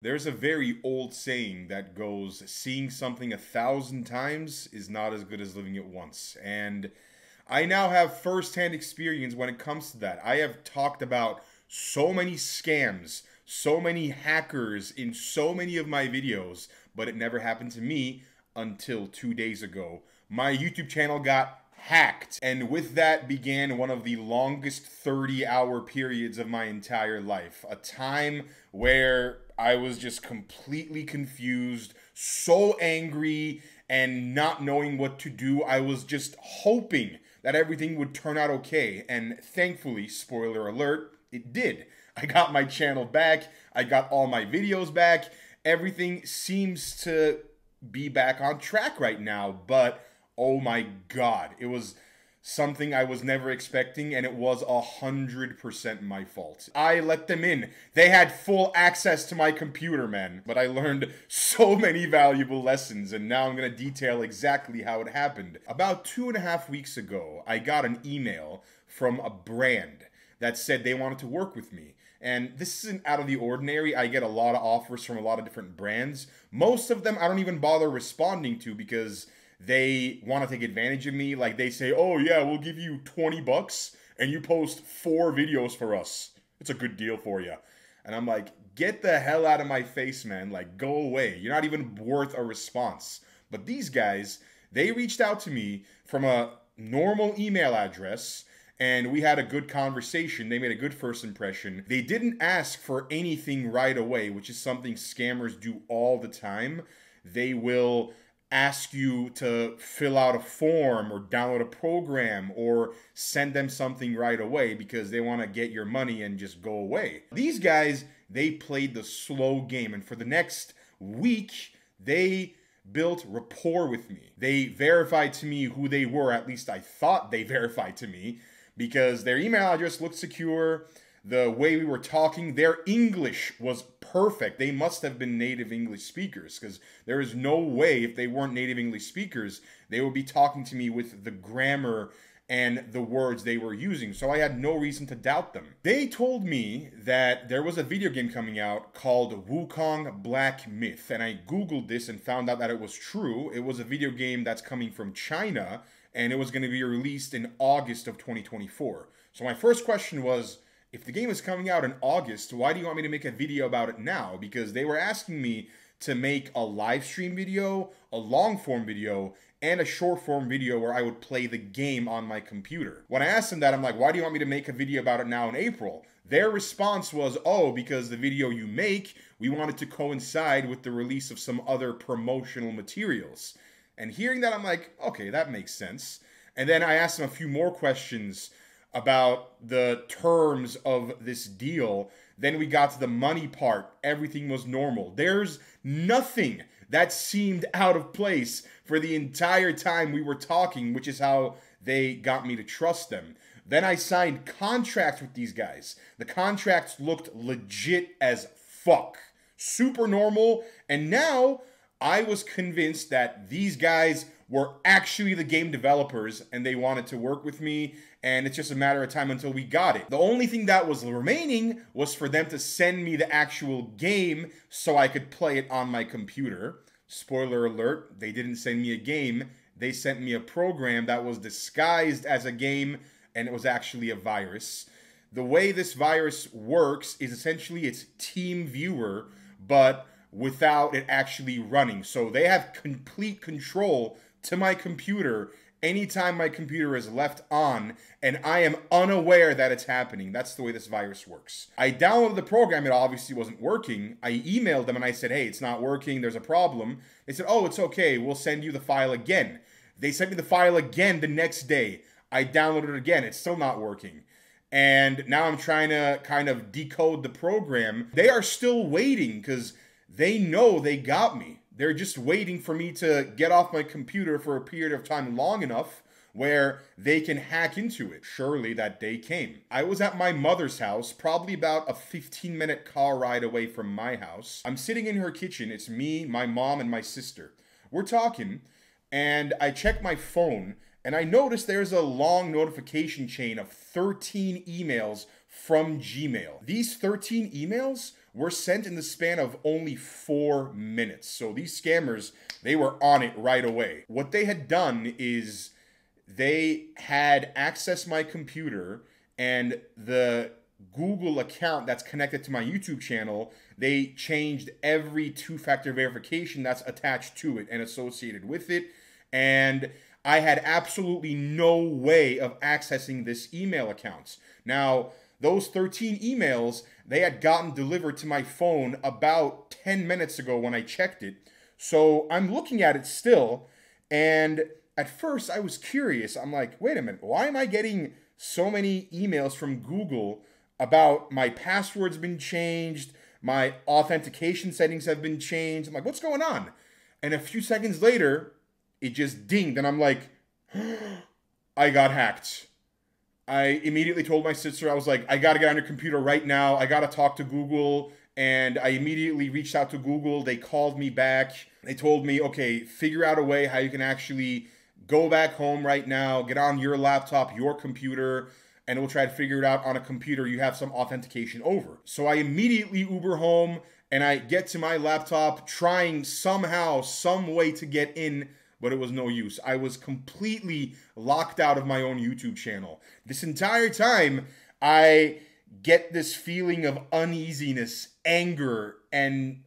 There's a very old saying that goes, seeing something 1,000 times is not as good as living it once. And I now have firsthand experience when it comes to that. I have talked about so many scams, so many hackers in so many of my videos, but it never happened to me until 2 days ago. My YouTube channel got hacked, and with that began one of the longest 30-hour periods of my entire life. A time where I was just completely confused, so angry, and not knowing what to do. I was just hoping that everything would turn out okay, and thankfully, spoiler alert, it did. I got my channel back, I got all my videos back, everything seems to be back on track right now, but oh my god, it was something I was never expecting, and it was 100% my fault. I let them in. They had full access to my computer, man. But I learned so many valuable lessons, and now I'm gonna detail exactly how it happened. About 2.5 weeks ago, I got an email from a brand that said they wanted to work with me. And this isn't out of the ordinary. I get a lot of offers from a lot of different brands. Most of them I don't even bother responding to because they want to take advantage of me. Like, they say, oh yeah, we'll give you 20 bucks and you post 4 videos for us. It's a good deal for you. And I'm like, get the hell out of my face, man. Like, go away. You're not even worth a response. But these guys, they reached out to me from a normal email address, and we had a good conversation. They made a good first impression. They didn't ask for anything right away, which is something scammers do all the time. They will ask you to fill out a form or download a program or send them something right away because they want to get your money and just go away. These guys, they played the slow game, and for the next week, they built rapport with me. They verified to me who they were, at least I thought they verified to me, because their email address looked secure. The way we were talking, their English was perfect. They must have been native English speakers, because there is no way, if they weren't native English speakers, they would be talking to me with the grammar and the words they were using. So I had no reason to doubt them. They told me that there was a video game coming out called Wukong Black Myth, and I Googled this and found out that it was true. It was a video game that's coming from China, and it was going to be released in August of 2024. So my first question was, if the game is coming out in August, why do you want me to make a video about it now? Because they were asking me to make a live stream video, a long form video, and a short form video where I would play the game on my computer. When I asked them that, I'm like, why do you want me to make a video about it now in April? Their response was, oh, because the video you make, we want it to coincide with the release of some other promotional materials. And hearing that, I'm like, okay, that makes sense. And then I asked them a few more questions about the terms of this deal. Then we got to the money part. Everything was normal. There's nothing that seemed out of place for the entire time we were talking, which is how they got me to trust them. Then I signed contracts with these guys. The contracts looked legit as fuck. Super normal. And now I was convinced that these guys were actually the game developers and they wanted to work with me, and it's just a matter of time until we got it. The only thing that was remaining was for them to send me the actual game so I could play it on my computer. Spoiler alert, they didn't send me a game. They sent me a program that was disguised as a game, and it was actually a virus. The way this virus works is essentially it's TeamViewer, but without it actually running. So they have complete control to my computer anytime my computer is left on, and I am unaware that it's happening. That's the way this virus works. I downloaded the program. It obviously wasn't working. I emailed them and I said, hey, it's not working. There's a problem. They said, oh, it's okay. We'll send you the file again. They sent me the file again the next day. I downloaded it again. It's still not working. And now I'm trying to kind of decode the program. They are still waiting because they know they got me. They're just waiting for me to get off my computer for a period of time long enough where they can hack into it. Surely that day came. I was at my mother's house, probably about a 15-minute car ride away from my house. I'm sitting in her kitchen. It's me, my mom, and my sister. We're talking, and I check my phone, and I notice there's a long notification chain of 13 emails from Gmail. These 13 emails were sent in the span of only 4 minutes. So these scammers, they were on it right away. What they had done is they had accessed my computer, and the Google account that's connected to my YouTube channel, they changed every two-factor verification that's attached to it and associated with it. And I had absolutely no way of accessing this email account. Now, those 13 emails, they had gotten delivered to my phone about 10 minutes ago when I checked it. So I'm looking at it still, and at first I was curious. I'm like, wait a minute, why am I getting so many emails from Google about my password's been changed, my authentication settings have been changed? I'm like, what's going on? And a few seconds later, it just dinged, and I'm like, I got hacked. I immediately told my sister, I was like, I gotta get on your computer right now. I gotta talk to Google. And I immediately reached out to Google. They called me back. They told me, okay, figure out a way how you can actually go back home right now, get on your laptop, your computer, and we'll try to figure it out on a computer you have some authentication over. So I immediately Uber home, and I get to my laptop trying somehow, some way to get in, but it was no use. I was completely locked out of my own YouTube channel. This entire time, I get this feeling of uneasiness, anger, and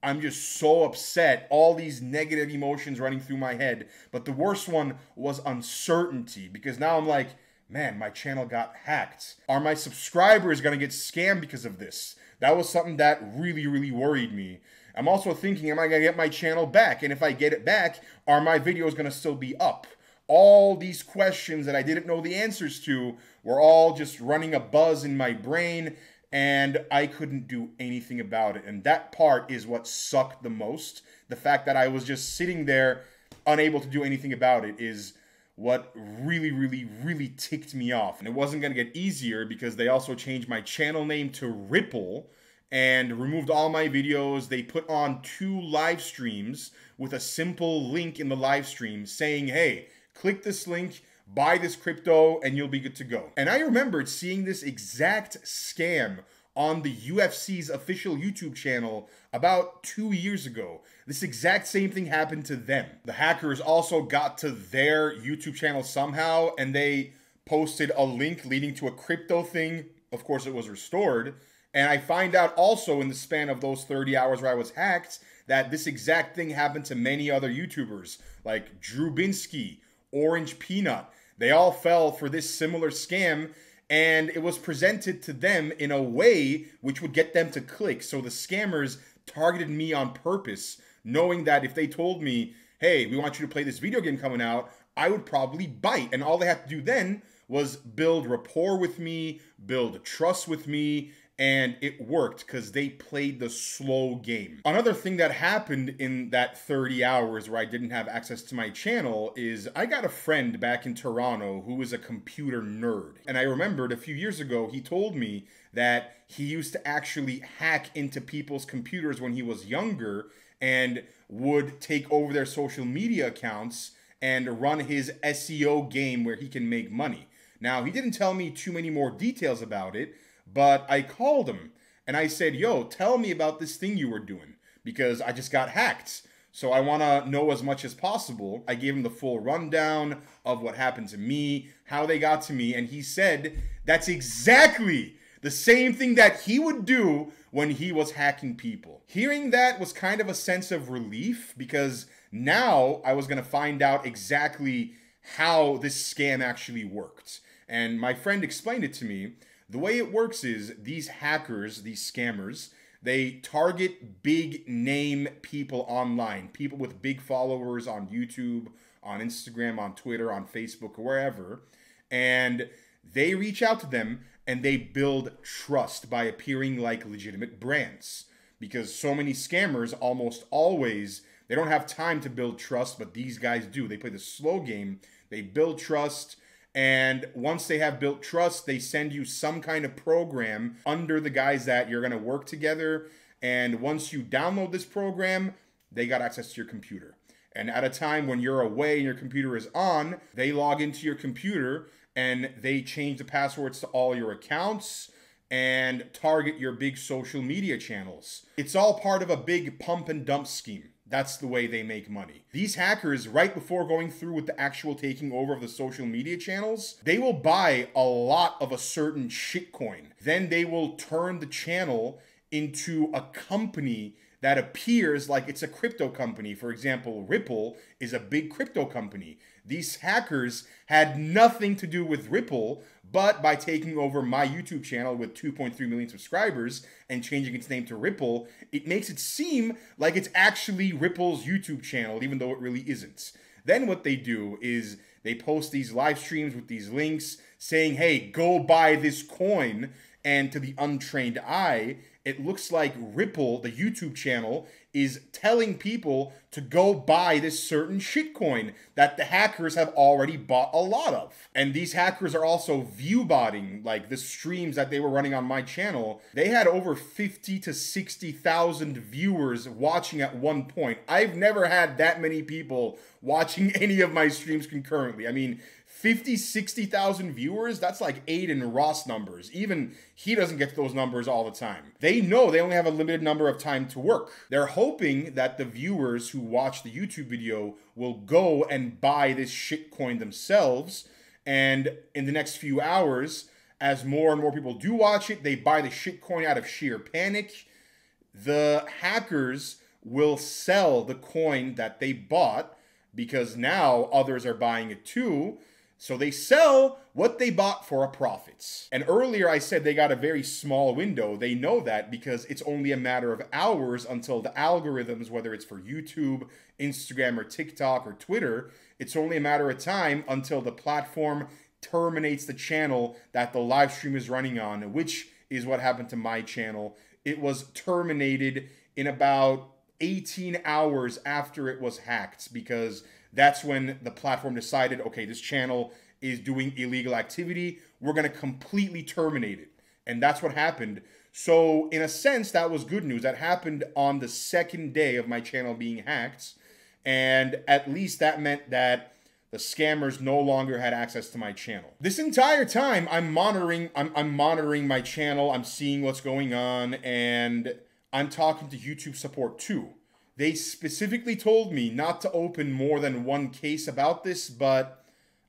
I'm just so upset. All these negative emotions running through my head. But the worst one was uncertainty, because now I'm like, man, my channel got hacked. Are my subscribers gonna get scammed because of this? That was something that really, really worried me. I'm also thinking, am I gonna get my channel back? And if I get it back, are my videos gonna still be up? All these questions that I didn't know the answers to were all just running a buzz in my brain, and I couldn't do anything about it. And that part is what sucked the most. The fact that I was just sitting there unable to do anything about it is what really, really, really ticked me off. And it wasn't going to get easier, because they also changed my channel name to Ripple and removed all my videos. They put on 2 live streams with a simple link in the live stream saying, hey, click this link, buy this crypto, and you'll be good to go. And I remembered seeing this exact scam on the UFC's official YouTube channel about 2 years ago. This exact same thing happened to them. The hackers also got to their YouTube channel somehow, and they posted a link leading to a crypto thing. Of course, it was restored. And I find out also in the span of those 30 hours where I was hacked that this exact thing happened to many other YouTubers like Drew Binsky, Orange Peanut. They all fell for this similar scam, and it was presented to them in a way which would get them to click. So the scammers targeted me on purpose, knowing that if they told me, hey, we want you to play this video game coming out, I would probably bite. And all they had to do then was build rapport with me, build trust with me, and it worked because they played the slow game. Another thing that happened in that 30 hours where I didn't have access to my channel is I got a friend back in Toronto who is a computer nerd. And I remembered a few years ago, he told me that he used to actually hack into people's computers when he was younger and would take over their social media accounts and run his SEO game where he can make money. Now, he didn't tell me too many more details about it, but I called him and I said, yo, tell me about this thing you were doing, because I just got hacked. So I want to know as much as possible. I gave him the full rundown of what happened to me, how they got to me, and he said that's exactly the same thing that he would do when he was hacking people. Hearing that was kind of a sense of relief, because now I was going to find out exactly how this scam actually worked. And my friend explained it to me. The way it works is these hackers, these scammers, they target big name people online, people with big followers on YouTube, on Instagram, on Twitter, on Facebook, or wherever, and they reach out to them and they build trust by appearing like legitimate brands. Because so many scammers almost always, they don't have time to build trust, but these guys do. They play the slow game, they build trust, and once they have built trust, they send you some kind of program under the guise that you're going to work together. And once you download this program, they got access to your computer. And at a time when you're away and your computer is on, they log into your computer and they change the passwords to all your accounts. and target your big social media channels. It's all part of a big pump and dump scheme. That's the way they make money. These hackers, right before going through with the actual taking over of the social media channels, they will buy a lot of a certain shitcoin. Then they will turn the channel into a company that appears like it's a crypto company. For example, Ripple is a big crypto company. These hackers had nothing to do with Ripple, but by taking over my YouTube channel with 2.3 million subscribers and changing its name to Ripple, it makes it seem like it's actually Ripple's YouTube channel, even though it really isn't. Then what they do is they post these live streams with these links saying, hey, go buy this coin. And to the untrained eye, it looks like Ripple, the YouTube channel, is telling people to go buy this certain shitcoin that the hackers have already bought a lot of. And these hackers are also view botting, like the streams that they were running on my channel. They had over 50 to 60,000 viewers watching at one point. I've never had that many people watching any of my streams concurrently. I mean, 50, 60,000 viewers, that's like Aiden Ross numbers. Even he doesn't get to those numbers all the time. They know they only have a limited number of time to work. They're hoping that the viewers who watch the YouTube video will go and buy this shitcoin themselves. And in the next few hours, as more and more people do watch it, they buy the shitcoin out of sheer panic. The hackers will sell the coin that they bought because now others are buying it too. So they sell what they bought for a profit. And earlier I said they got a very small window. They know that because it's only a matter of hours until the algorithms, whether it's for YouTube, Instagram, or TikTok, or Twitter, it's only a matter of time until the platform terminates the channel that the live stream is running on, which is what happened to my channel. It was terminated in about 18 hours after it was hacked, because that's when the platform decided, okay, this channel is doing illegal activity. We're going to completely terminate it. And that's what happened. So in a sense, that was good news. That happened on the second day of my channel being hacked. And at least that meant that the scammers no longer had access to my channel. This entire time, I'm monitoring my channel. I'm seeing what's going on, and I'm talking to YouTube support too. They specifically told me not to open more than one case about this, but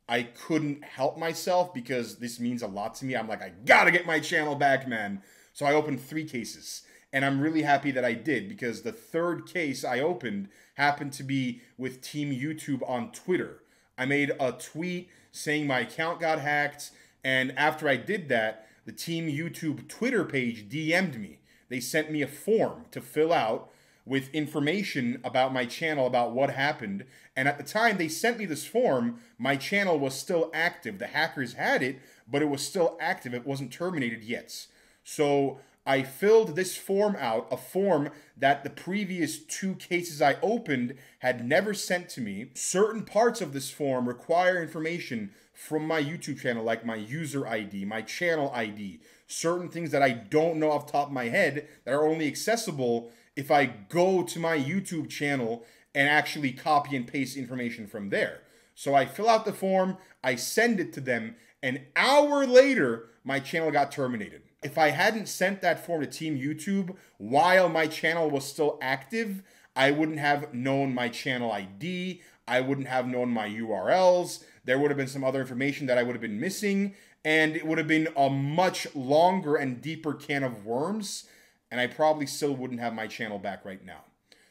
I couldn't help myself because this means a lot to me. I'm like, I gotta get my channel back, man. So I opened 3 cases, and I'm really happy that I did, because the third case I opened happened to be with Team YouTube on Twitter. I made a tweet saying my account got hacked, and after I did that, the Team YouTube Twitter page DM'd me. They sent me a form to fill out with information about my channel, about what happened. And at the time they sent me this form, my channel was still active. The hackers had it, but it was still active. It wasn't terminated yet. So I filled this form out, a form that the previous 2 cases I opened had never sent to me. Certain parts of this form require information from my YouTube channel, like my user ID, my channel ID, certain things that I don't know off the top of my head that are only accessible if I go to my YouTube channel and actually copy and paste information from there. So I fill out the form, I send it to them, an hour later, my channel got terminated. If I hadn't sent that form to Team YouTube while my channel was still active, I wouldn't have known my channel ID, I wouldn't have known my URLs, there would have been some other information that I would have been missing, and it would have been a much longer and deeper can of worms, and I probably still wouldn't have my channel back right now.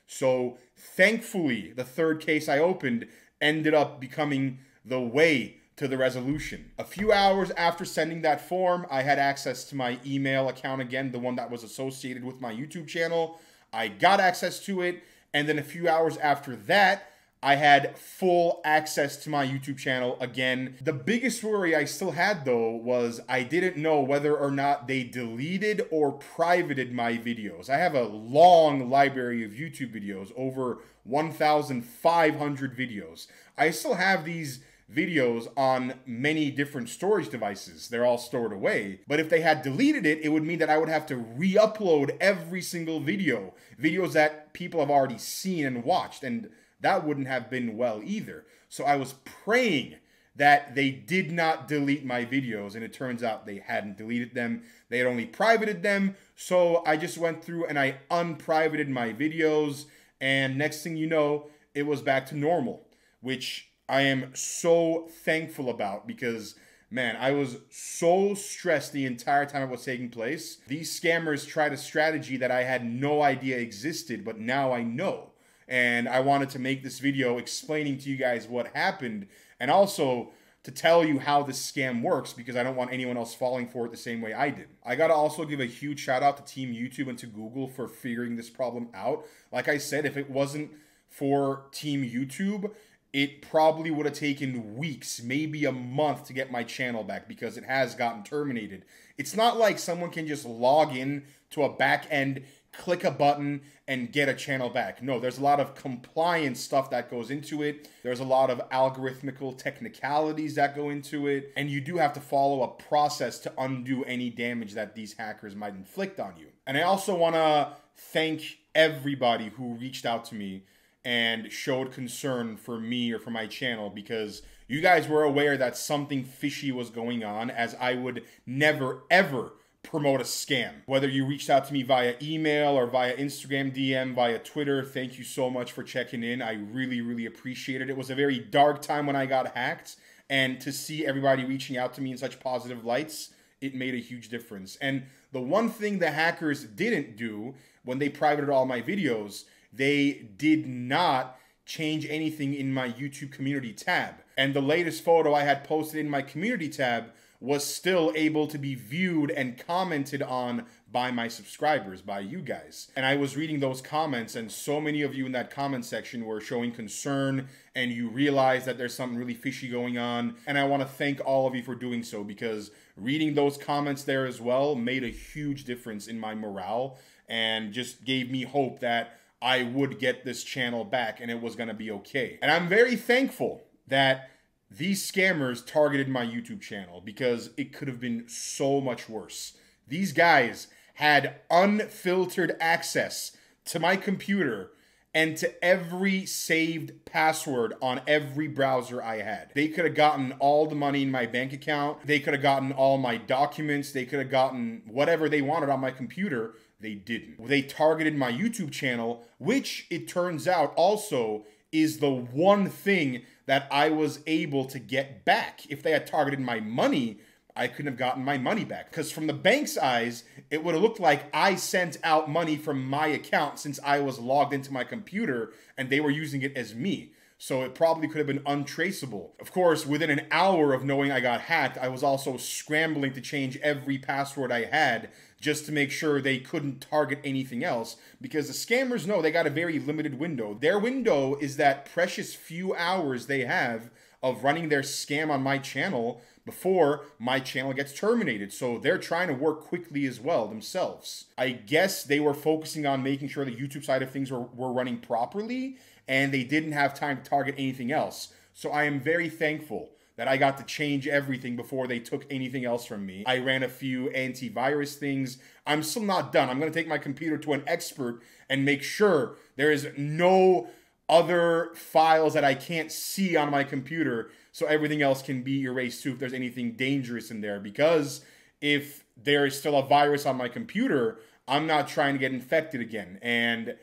So thankfully, the third case I opened ended up becoming the way to the resolution. A few hours after sending that form, I had access to my email account again, the one that was associated with my YouTube channel. I got access to it, and then a few hours after that, I had full access to my YouTube channel again. The biggest worry I still had, though, was I didn't know whether or not they deleted or privated my videos. I have a long library of YouTube videos, over 1,500 videos. I still have these videos on many different storage devices. They're all stored away. But if they had deleted it, it would mean that I would have to re-upload every single video. Videos that people have already seen and watched. And that wouldn't have been well either. So I was praying that they did not delete my videos, and it turns out they hadn't deleted them. They had only privated them. So I just went through and I unprivated my videos, and next thing you know, it was back to normal, which I am so thankful about because, man, I was so stressed the entire time it was taking place. These scammers tried a strategy that I had no idea existed, but now I know. And I wanted to make this video explaining to you guys what happened, and also to tell you how this scam works, because I don't want anyone else falling for it the same way I did. I gotta also give a huge shout out to Team YouTube and to Google for figuring this problem out. Like I said, if it wasn't for Team YouTube, it probably would have taken weeks, maybe a month to get my channel back, because it has gotten terminated. It's not like someone can just log in to a back end, click a button, and get a channel back. No, there's a lot of compliance stuff that goes into it. There's a lot of algorithmical technicalities that go into it. And you do have to follow a process to undo any damage that these hackers might inflict on you. And I also want to thank everybody who reached out to me and showed concern for me or for my channel, because you guys were aware that something fishy was going on, as I would never, ever promote a scam. Whether you reached out to me via email or via Instagram DM, via Twitter, thank you so much for checking in. I really, really appreciate it. It was a very dark time when I got hacked, and to see everybody reaching out to me in such positive lights, it made a huge difference. And the one thing the hackers didn't do when they privated all my videos, they did not change anything in my YouTube community tab. And the latest photo I had posted in my community tab was still able to be viewed and commented on by my subscribers, by you guys. And I was reading those comments, and so many of you in that comment section were showing concern, and you realize that there's something really fishy going on. And I want to thank all of you for doing so, because reading those comments there as well made a huge difference in my morale and just gave me hope that I would get this channel back and it was going to be okay. And I'm very thankful that these scammers targeted my YouTube channel, because it could have been so much worse. These guys had unfiltered access to my computer and to every saved password on every browser I had. They could have gotten all the money in my bank account. They could have gotten all my documents. They could have gotten whatever they wanted on my computer. They didn't. They targeted my YouTube channel, which it turns out also is the one thing that I was able to get back. If they had targeted my money, I couldn't have gotten my money back. Because from the bank's eyes, it would have looked like I sent out money from my account since I was logged into my computer and they were using it as me. So it probably could have been untraceable. Of course, within an hour of knowing I got hacked, I was also scrambling to change every password I had just to make sure they couldn't target anything else, because the scammers know they got a very limited window. Their window is that precious few hours they have of running their scam on my channel before my channel gets terminated. So they're trying to work quickly as well themselves. I guess they were focusing on making sure the YouTube side of things were running properly, and they didn't have time to target anything else. So I am very thankful that I got to change everything before they took anything else from me. I ran a few antivirus things. I'm still not done. I'm going to take my computer to an expert and make sure there is no other files that I can't see on my computer, so everything else can be erased too if there's anything dangerous in there. Because if there is still a virus on my computer, I'm not trying to get infected again. And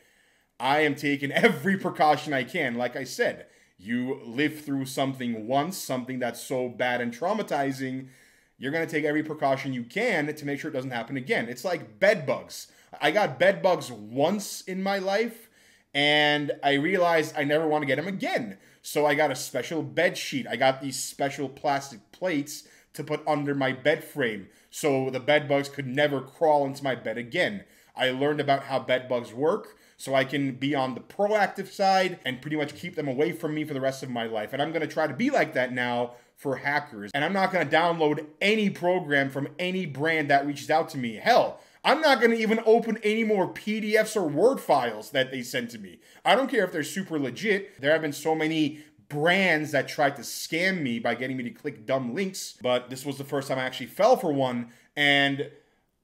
I am taking every precaution I can. Like I said, you live through something once, something that's so bad and traumatizing, you're going to take every precaution you can to make sure it doesn't happen again. It's like bed bugs. I got bed bugs once in my life, and I realized I never want to get them again. So I got a special bed sheet. I got these special plastic plates to put under my bed frame so the bed bugs could never crawl into my bed again. I learned about how bed bugs work, so I can be on the proactive side and pretty much keep them away from me for the rest of my life. And I'm going to try to be like that now for hackers. And I'm not going to download any program from any brand that reaches out to me. Hell, I'm not going to even open any more PDFs or Word files that they send to me. I don't care if they're super legit. There have been so many brands that tried to scam me by getting me to click dumb links, but this was the first time I actually fell for one, and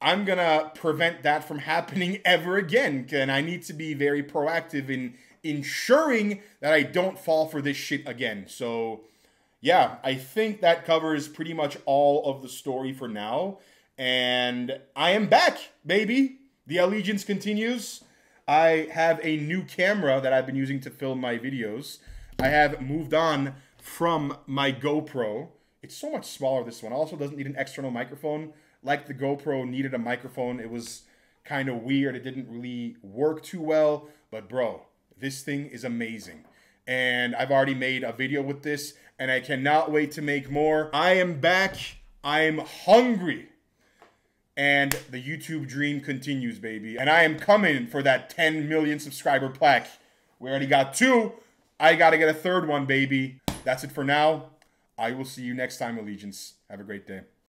I'm going to prevent that from happening ever again. And I need to be very proactive in ensuring that I don't fall for this shit again. So yeah, I think that covers pretty much all of the story for now. And I am back, baby. The allegiance continues. I have a new camera that I've been using to film my videos. I have moved on from my GoPro. It's so much smaller, this one. Also doesn't need an external microphone. Like the GoPro needed a microphone. It was kind of weird. It didn't really work too well. But bro, this thing is amazing. And I've already made a video with this, and I cannot wait to make more. I am back. I'm hungry. And the YouTube dream continues, baby. And I am coming for that 10 million subscriber plaque. We already got 2. I gotta get a 3rd one, baby. That's it for now. I will see you next time, Allegiance. Have a great day.